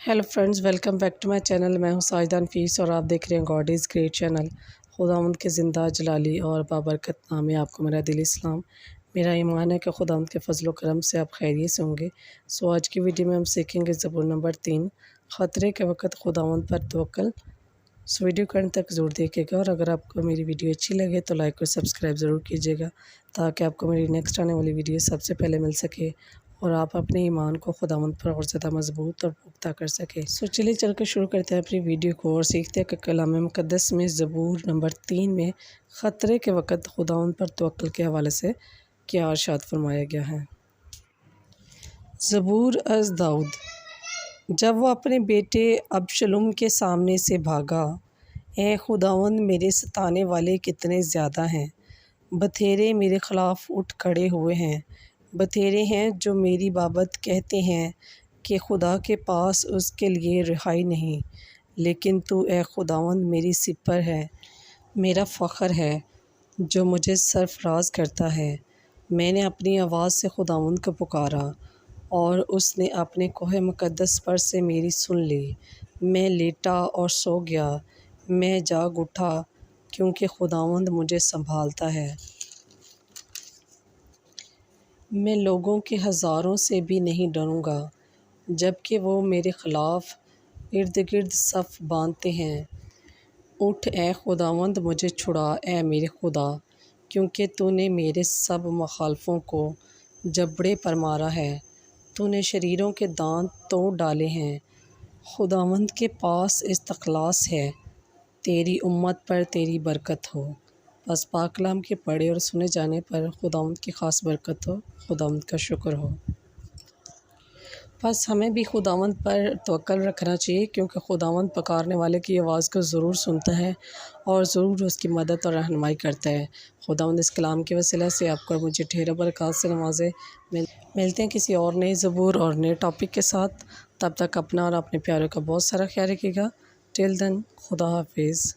Hello friends, welcome back to my channel. मैं हूं साजिदा नफीस और आप देख रहे हैं गॉड इज़ ग्रेट चैनल। खुदावंद के ज़िंदा जलाली और बाबरकत नाम में आपको मेरा दिली इस्लाम। मेरा ईमान है कि खुदावंद के फजल व करम से आप खैरियत से होंगे। आज की वीडियो में हम सीखेंगे ज़बूर नंबर 3, ख़तरे के वक़्त खुदावंद पर तवक्कुल। वीडियो करने तक ज़रूर देखिएगा और अगर आपको मेरी वीडियो अच्छी लगे तो लाइक और सब्सक्राइब ज़रूर कीजिएगा ताकि आपको मेरी नेक्स्ट आने वाली वीडियो सबसे पहले मिल सके और आप अपने ईमान को खुदावंद पर और ज़्यादा मजबूत और पुख्ता कर सके। चलिए चल कर शुरू करते हैं अपनी वीडियो को और सीखते हैं कि कलाम मुक़द्दस में ज़बूर नंबर 3 में ख़तरे के वक़्त खुदावंद पर तवक्कुल के हवाले से क्या इरशाद फरमाया गया है। ज़बूर अज़ दाऊद। जब वो अपने बेटे अबशलोम के सामने से भागा, ए खुदावंद मेरे सताने वाले कितने ज़्यादा हैं, बथेरे मेरे ख़िलाफ़ उठ खड़े हुए हैं। बथेरे हैं जो मेरी बाबत कहते हैं कि खुदा के पास उसके लिए रिहाई नहीं। लेकिन तू ए खुदावंद मेरी सिपर है, मेरा फ़ख्र है जो मुझे सरफराज करता है। मैंने अपनी आवाज़ से खुदावंद को पुकारा और उसने अपने कोहे मुक़द्दस पर से मेरी सुन ली। मैं लेटा और सो गया, मैं जाग उठा क्योंकि खुदावंद मुझे संभालता है। मैं लोगों के हज़ारों से भी नहीं डरूँगा, जबकि वो मेरे ख़िलाफ़ इर्द गिर्द सफ़ बांधते हैं। उठ ए खुदावंद, मुझे छुड़ा ए मेरे खुदा, क्योंकि तूने मेरे सब मुखालफों को जबड़े पर मारा है। तूने शरीरों के दांत तोड़ डाले हैं। खुदावंद के पास इस्तख़लास है, तेरी उम्मत पर तेरी बरकत हो। बस पाक कलाम के पढ़े और सुने जाने पर खुदावंद की ख़ास बरकत हो, खुदावंद का शुक्र हो। बस हमें भी खुदावंद पर तवक्कुल रखना चाहिए क्योंकि खुदावंद पुकारने वाले की आवाज़ को ज़रूर सुनता है और ज़रूर उसकी मदद और रहनुमाई करता है। खुदावंद इस कलाम के वसीला से आपको और मुझे ढेरों बरकत से नवाज़े। मिलते हैं किसी और नए ज़बूर और नए टॉपिक के साथ। तब तक अपना और अपने प्यारों का बहुत सारा ख्याल रखिएगा। टिल देन, खुदा हाफिज़।